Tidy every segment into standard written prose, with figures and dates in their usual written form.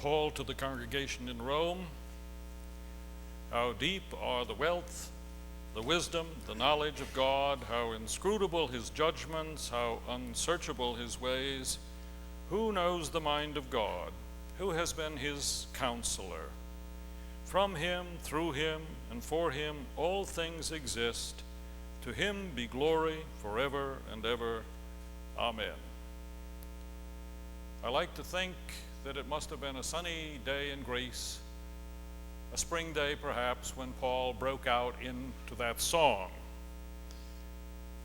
Paul to the congregation in Rome, how deep are the wealth, the wisdom, the knowledge of God, how inscrutable his judgments, how unsearchable his ways. Who knows the mind of God? Who has been his counselor? From him, through him, and for him all things exist. To him be glory forever and ever. Amen. I like to think that it must have been a sunny day in Greece, a spring day perhaps, when Paul broke out into that song.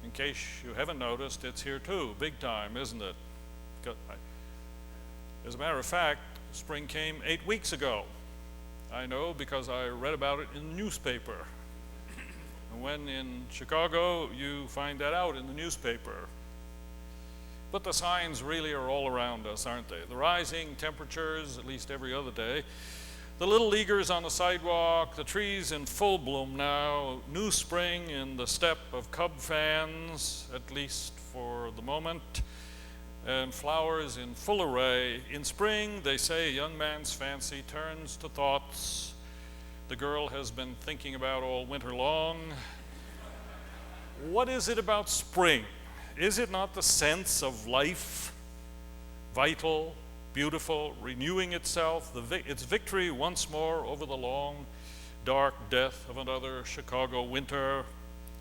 In case you haven't noticed, it's here too, big time, isn't it? As a matter of fact, spring came 8 weeks ago. I know because I read about it in the newspaper. And when in Chicago, you find that out in the newspaper. But the signs really are all around us, aren't they? The rising temperatures, at least every other day. The little leaguers on the sidewalk, the trees in full bloom now, new spring in the step of Cub fans, at least for the moment, and flowers in full array. In spring, they say, a young man's fancy turns to thoughts the girl has been thinking about all winter long. What is it about spring? Is it not the sense of life, vital, beautiful, renewing itself, its victory once more over the long, dark death of another Chicago winter?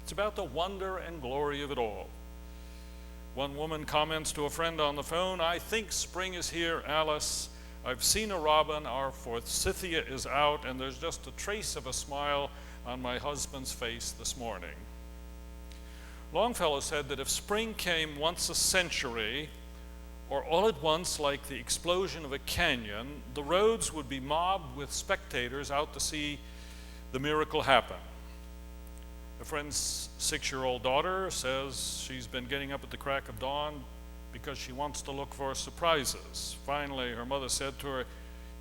It's about the wonder and glory of it all. One woman comments to a friend on the phone, "I think spring is here, Alice. I've seen a robin, our forsythia is out, and there's just a trace of a smile on my husband's face this morning." Longfellow said that if spring came once a century, or all at once like the explosion of a canyon, the roads would be mobbed with spectators out to see the miracle happen. A friend's 6-year-old daughter says she's been getting up at the crack of dawn because she wants to look for surprises. Finally, her mother said to her,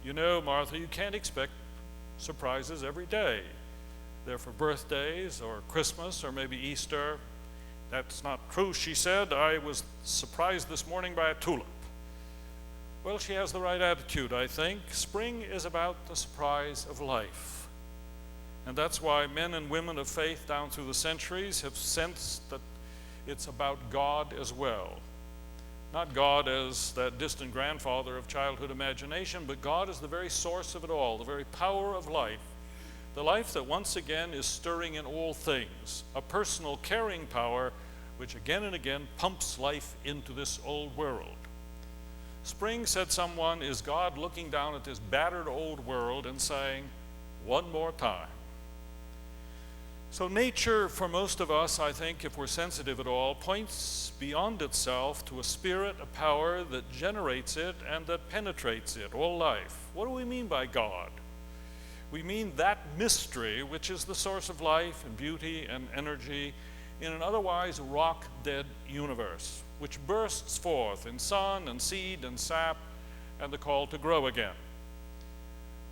"You know, Martha, you can't expect surprises every day. They're for birthdays or Christmas or maybe Easter." "That's not true," she said. "I was surprised this morning by a tulip." Well, she has the right attitude, I think. Spring is about the surprise of life. And that's why men and women of faith down through the centuries have sensed that it's about God as well. Not God as that distant grandfather of childhood imagination, but God as the very source of it all, the very power of life, the life that once again is stirring in all things, a personal caring power which again and again pumps life into this old world. Spring, said someone, is God looking down at this battered old world and saying, "One more time." So nature, for most of us, I think, if we're sensitive at all, points beyond itself to a spirit, a power that generates it and that penetrates it, all life. What do we mean by God? We mean that mystery which is the source of life and beauty and energy in an otherwise rock-dead universe, which bursts forth in sun and seed and sap and the call to grow again.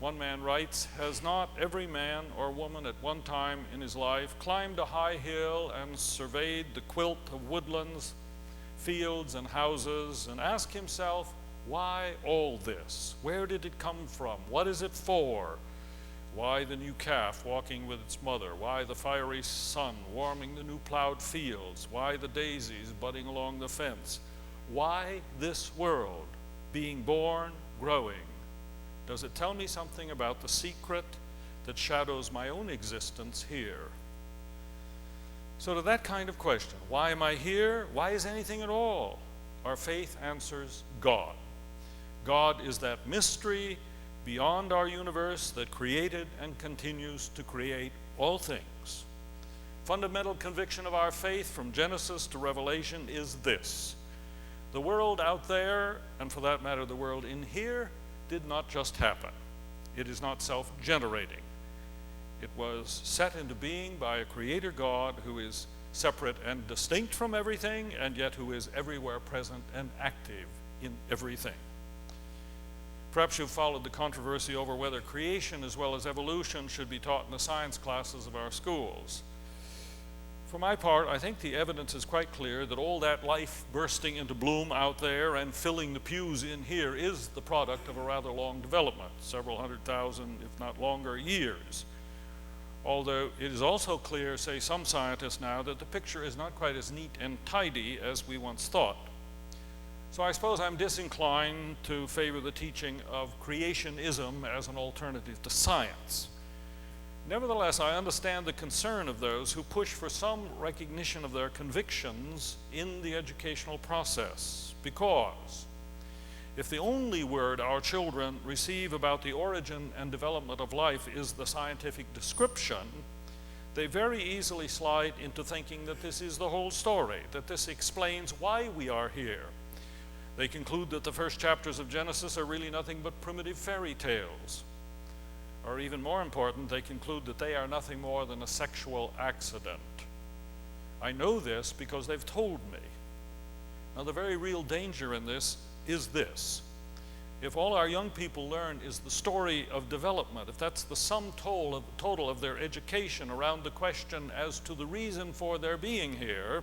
One man writes, "Has not every man or woman at one time in his life climbed a high hill and surveyed the quilt of woodlands, fields, and houses, and asked himself, why all this? Where did it come from? What is it for? Why the new calf walking with its mother? Why the fiery sun warming the new plowed fields? Why the daisies budding along the fence? Why this world being born, growing? Does it tell me something about the secret that shadows my own existence here?" So to that kind of question, why am I here? Why is anything at all? Our faith answers God. God is that mystery beyond our universe that created and continues to create all things. Fundamental conviction of our faith from Genesis to Revelation is this: the world out there, and for that matter the world in here, did not just happen. It is not self-generating. It was set into being by a creator God who is separate and distinct from everything, and yet who is everywhere present and active in everything. Perhaps you've followed the controversy over whether creation as well as evolution should be taught in the science classes of our schools. For my part, I think the evidence is quite clear that all that life bursting into bloom out there and filling the pews in here is the product of a rather long development, several 100,000, if not longer, years. Although it is also clear, say some scientists now, that the picture is not quite as neat and tidy as we once thought. So I suppose I'm disinclined to favor the teaching of creationism as an alternative to science. Nevertheless, I understand the concern of those who push for some recognition of their convictions in the educational process, because if the only word our children receive about the origin and development of life is the scientific description, they very easily slide into thinking that this is the whole story, that this explains why we are here. They conclude that the first chapters of Genesis are really nothing but primitive fairy tales. Or even more important, they conclude that they are nothing more than a sexual accident. I know this because they've told me. Now, the very real danger in this is this. If all our young people learn is the story of development, if that's the sum total of their education around the question as to the reason for their being here,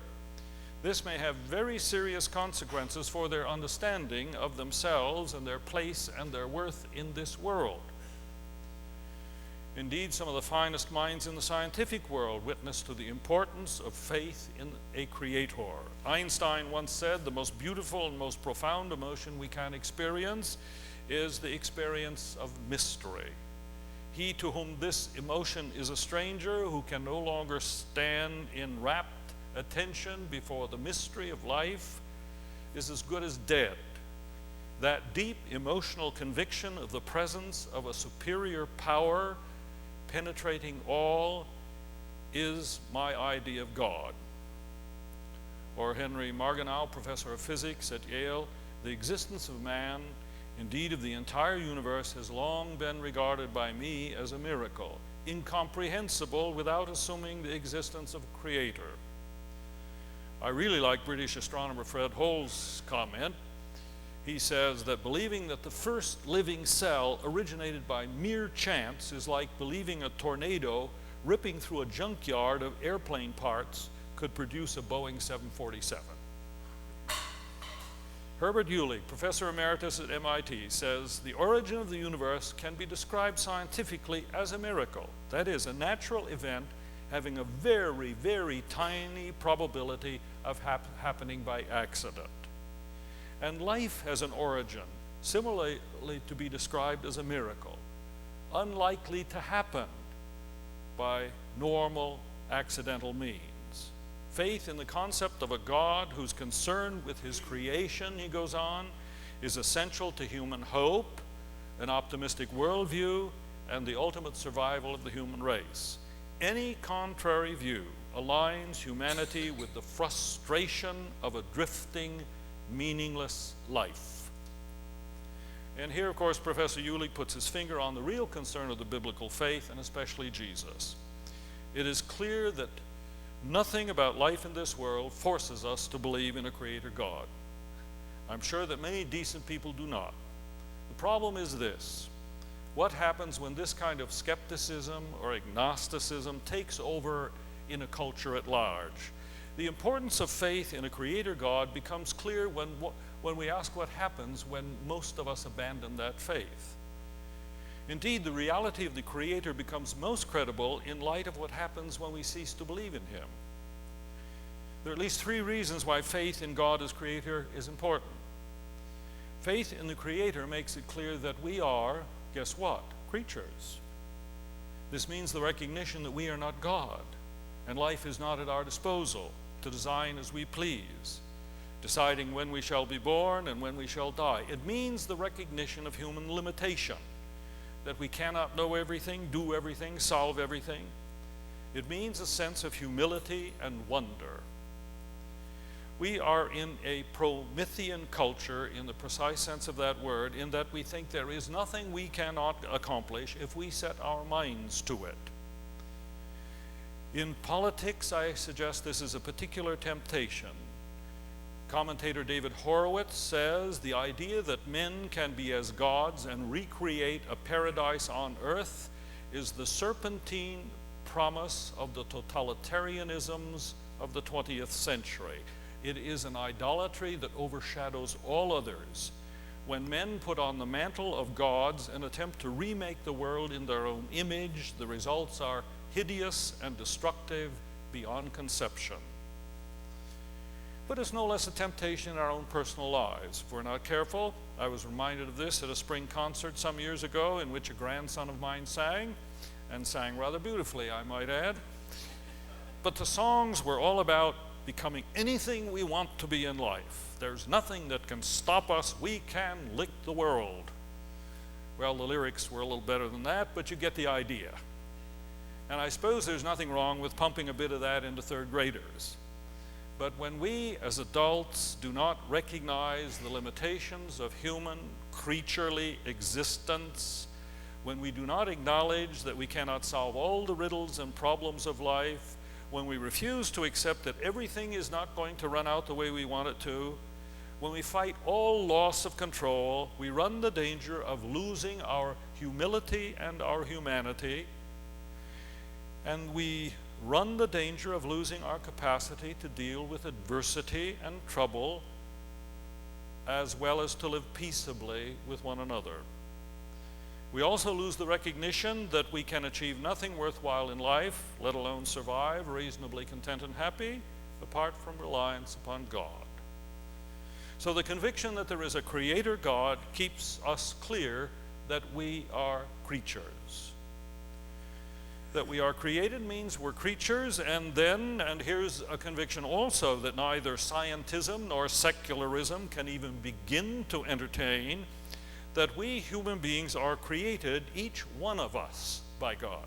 this may have very serious consequences for their understanding of themselves and their place and their worth in this world. Indeed, some of the finest minds in the scientific world witness to the importance of faith in a creator. Einstein once said, the most beautiful and most profound emotion we can experience is the experience of mystery. He to whom this emotion is a stranger, who can no longer stand in rapt attention before the mystery of life, is as good as dead. That deep emotional conviction of the presence of a superior power penetrating all is my idea of God. Or Henry Margenau, professor of physics at Yale, the existence of man, indeed of the entire universe, has long been regarded by me as a miracle, incomprehensible without assuming the existence of a creator. I really like British astronomer Fred Hoyle's comment. He says that believing that the first living cell originated by mere chance is like believing a tornado ripping through a junkyard of airplane parts could produce a Boeing 747. Herbert Uhlig, professor emeritus at MIT, says the origin of the universe can be described scientifically as a miracle. That is, a natural event having a very, very tiny probability of happening by accident. And life has an origin, similarly to be described as a miracle, unlikely to happen by normal accidental means. Faith in the concept of a God who's concerned with his creation, he goes on, is essential to human hope, an optimistic worldview, and the ultimate survival of the human race. Any contrary view aligns humanity with the frustration of a drifting, meaningless life. And here, of course, Professor Uhlig puts his finger on the real concern of the biblical faith, and especially Jesus. It is clear that nothing about life in this world forces us to believe in a creator God. I'm sure that many decent people do not. The problem is this: what happens when this kind of skepticism or agnosticism takes over in a culture at large? The importance of faith in a creator God becomes clear when we ask what happens when most of us abandon that faith. Indeed, the reality of the creator becomes most credible in light of what happens when we cease to believe in him. There are at least three reasons why faith in God as creator is important. Faith in the creator makes it clear that we are, guess what? Creatures. This means the recognition that we are not God, and life is not at our disposal to design as we please, deciding when we shall be born and when we shall die. It means the recognition of human limitation, that we cannot know everything, do everything, solve everything. It means a sense of humility and wonder. We are in a Promethean culture in the precise sense of that word, in that we think there is nothing we cannot accomplish if we set our minds to it. In politics, I suggest this is a particular temptation. Commentator David Horowitz says the idea that men can be as gods and recreate a paradise on earth is the serpentine promise of the totalitarianisms of the 20th century. It is an idolatry that overshadows all others. When men put on the mantle of gods and attempt to remake the world in their own image, the results are hideous and destructive beyond conception. But it's no less a temptation in our own personal lives. If we're not careful, I was reminded of this at a spring concert some years ago in which a grandson of mine sang, and sang rather beautifully, I might add. But the songs were all about becoming anything we want to be in life. There's nothing that can stop us. We can lick the world. Well, the lyrics were a little better than that, but you get the idea. And I suppose there's nothing wrong with pumping a bit of that into third graders. But when we as adults do not recognize the limitations of human creaturely existence, when we do not acknowledge that we cannot solve all the riddles and problems of life, when we refuse to accept that everything is not going to run out the way we want it to, when we fight all loss of control, we run the danger of losing our humility and our humanity, and we run the danger of losing our capacity to deal with adversity and trouble, as well as to live peaceably with one another. We also lose the recognition that we can achieve nothing worthwhile in life, let alone survive reasonably content and happy, apart from reliance upon God. So the conviction that there is a creator God keeps us clear that we are creatures. That we are created means we're creatures, and here's a conviction also that neither scientism nor secularism can even begin to entertain, that we human beings are created, each one of us, by God.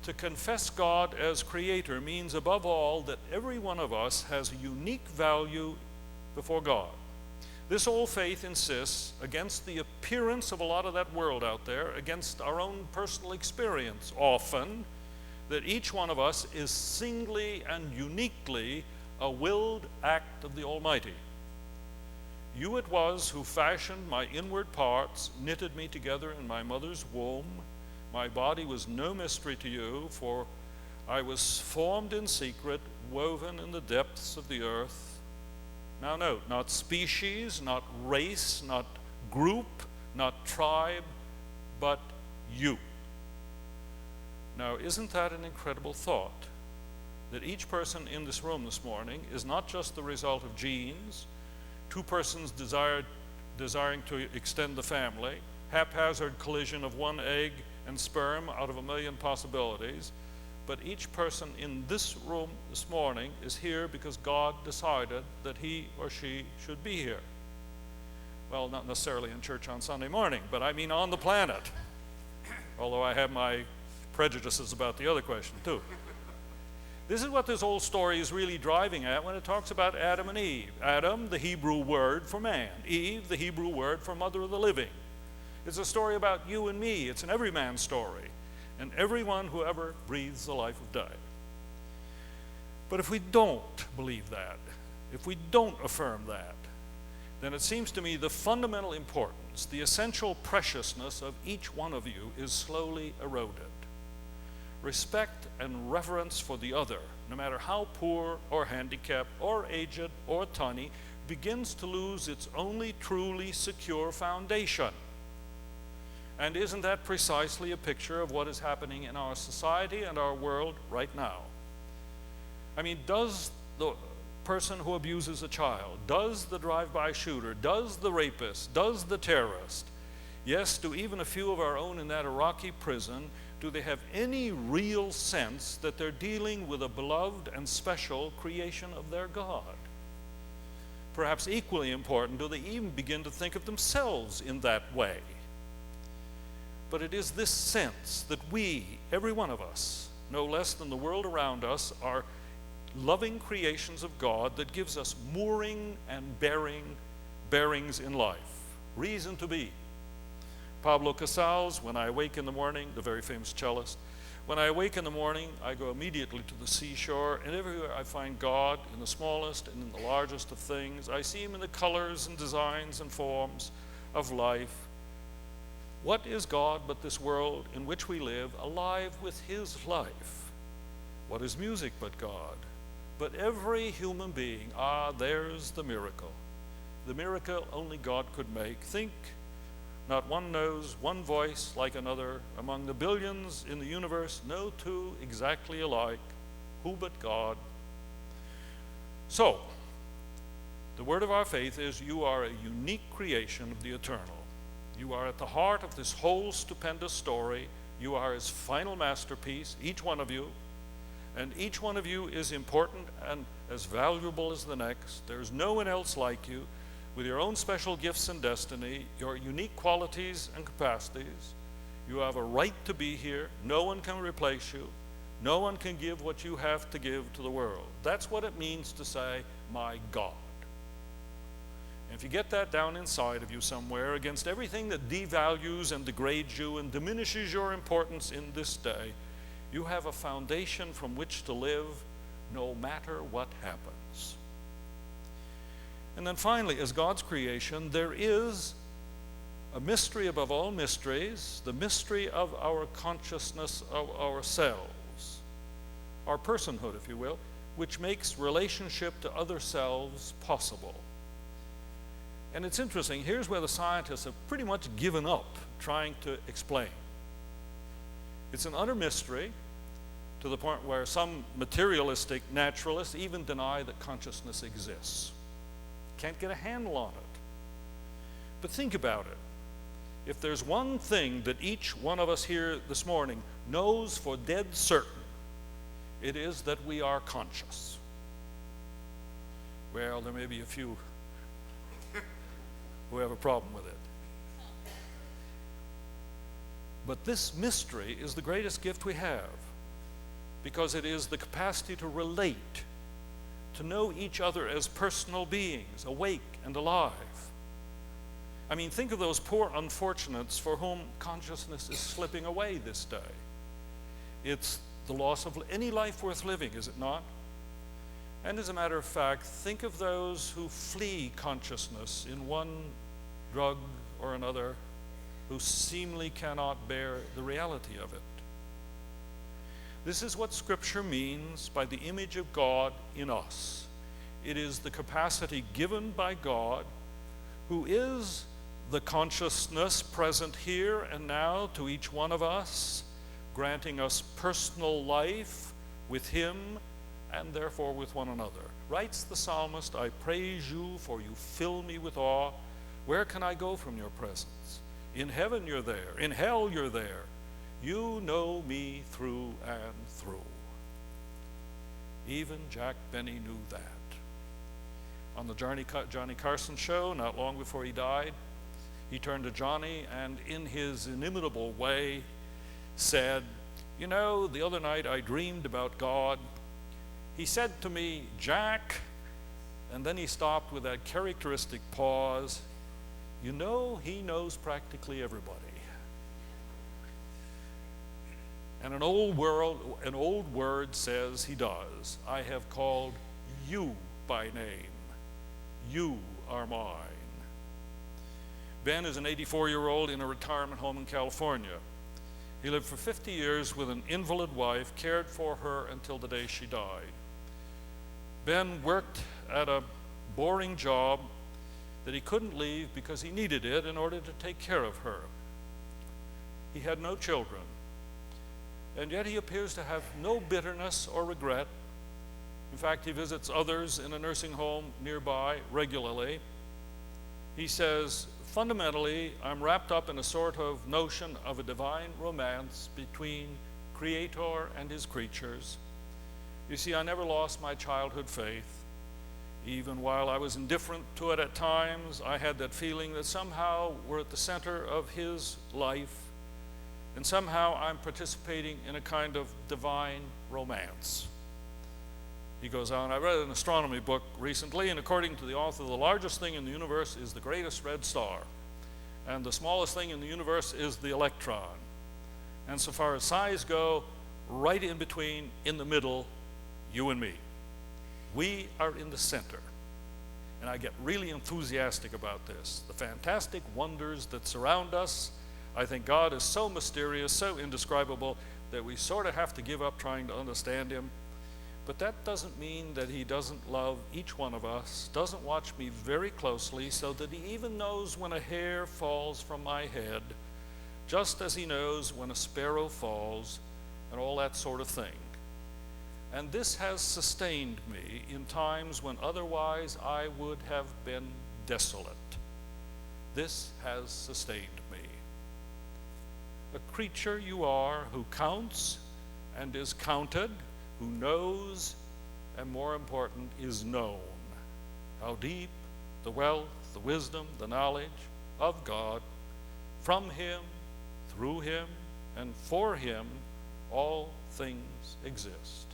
To confess God as creator means above all that every one of us has a unique value before God. This old faith insists, against the appearance of a lot of that world out there, against our own personal experience often, that each one of us is singly and uniquely a willed act of the Almighty. You it was who fashioned my inward parts, knitted me together in my mother's womb. My body was no mystery to you, for I was formed in secret, woven in the depths of the earth. Now note, not species, not race, not group, not tribe, but you. Now, isn't that an incredible thought? That each person in this room this morning is not just the result of genes, two persons desiring to extend the family, haphazard collision of one egg and sperm out of a million possibilities, but each person in this room this morning is here because God decided that he or she should be here. Well, not necessarily in church on Sunday morning, but I mean on the planet. Although I have my prejudices about the other question too. This is what this old story is really driving at when it talks about Adam and Eve. Adam, the Hebrew word for man. Eve, the Hebrew word for mother of the living. It's a story about you and me. It's an everyman story. And everyone who ever breathes the life of day. But if we don't believe that, if we don't affirm that, then it seems to me the fundamental importance, the essential preciousness of each one of you is slowly eroded. Respect and reverence for the other, no matter how poor or handicapped or aged or tiny, begins to lose its only truly secure foundation. And isn't that precisely a picture of what is happening in our society and our world right now? I mean, does the person who abuses a child, does the drive-by shooter, does the rapist, does the terrorist, yes, do even a few of our own in that Iraqi prison, do they have any real sense that they're dealing with a beloved and special creation of their God? Perhaps equally important, do they even begin to think of themselves in that way? But it is this sense that we, every one of us, no less than the world around us, are loving creations of God that gives us mooring and bearings in life, reason to be. Pablo Casals, when I awake in the morning, the very famous cellist, when I awake in the morning, I go immediately to the seashore, and everywhere I find God in the smallest and in the largest of things. I see him in the colors and designs and forms of life. What is God but this world in which we live, alive with his life? What is music but God? But every human being, there's the miracle. The miracle only God could make. Think, not one nose, one voice like another. Among the billions in the universe, no two exactly alike. Who but God? So, the word of our faith is you are a unique creation of the eternal. You are at the heart of this whole stupendous story. You are his final masterpiece, each one of you. And each one of you is important and as valuable as the next. There's no one else like you, with your own special gifts and destiny, your unique qualities and capacities. You have a right to be here. No one can replace you. No one can give what you have to give to the world. That's what it means to say, my God. And if you get that down inside of you somewhere, against everything that devalues and degrades you and diminishes your importance in this day, you have a foundation from which to live no matter what happens. And then finally, as God's creation, there is a mystery above all mysteries, the mystery of our consciousness of ourselves, our personhood, if you will, which makes relationship to other selves possible. And it's interesting, here's where the scientists have pretty much given up trying to explain. It's an utter mystery to the point where some materialistic naturalists even deny that consciousness exists. Can't get a handle on it. But think about it. If there's one thing that each one of us here this morning knows for dead certain, it is that we are conscious. Well, there may be a few who have a problem with it. But this mystery is the greatest gift we have, because it is the capacity to relate, to know each other as personal beings, awake and alive. I mean, think of those poor unfortunates for whom consciousness is slipping away this day. It's the loss of any life worth living, is it not? And as a matter of fact, think of those who flee consciousness in one drug or another, who seemingly cannot bear the reality of it. This is what Scripture means by the image of God in us. It is the capacity given by God, who is the consciousness present here and now to each one of us, granting us personal life with Him and therefore with one another. Writes the psalmist, I praise you, for you fill me with awe. Where can I go from your presence? In heaven you're there. In hell you're there. You know me through and through. Even Jack Benny knew that. On the Johnny Carson show, not long before he died, he turned to Johnny and in his inimitable way said, you know, the other night I dreamed about God. He said to me, Jack, and then he stopped with that characteristic pause, you know, he knows practically everybody. And an old word says he does. I have called you by name. You are mine. Ben is an 84-year-old in a retirement home in California. He lived for 50 years with an invalid wife, cared for her until the day she died. Ben worked at a boring job that he couldn't leave because he needed it in order to take care of her. He had no children, and yet he appears to have no bitterness or regret. In fact, he visits others in a nursing home nearby regularly. He says, fundamentally, I'm wrapped up in a sort of notion of a divine romance between Creator and His creatures. You see, I never lost my childhood faith. Even while I was indifferent to it at times, I had that feeling that somehow we're at the center of His life, and somehow I'm participating in a kind of divine romance. He goes on, I read an astronomy book recently, and according to the author, the largest thing in the universe is the greatest red star, and the smallest thing in the universe is the electron. And so far as size go, right in between, in the middle, you and me. We are in the center. And I get really enthusiastic about this. The fantastic wonders that surround us. I think God is so mysterious, so indescribable, that we sort of have to give up trying to understand Him. But that doesn't mean that he doesn't love each one of us, doesn't watch me very closely, so that he even knows when a hair falls from my head, just as he knows when a sparrow falls, and all that sort of thing. And this has sustained me in times when otherwise I would have been desolate. This has sustained me. A creature you are who counts and is counted, who knows, and more important, is known. How deep the wealth, the wisdom, the knowledge of God. From him, through him, and for him, all things exist.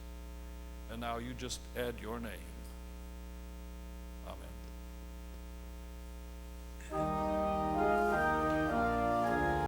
And now you just add your name. Amen.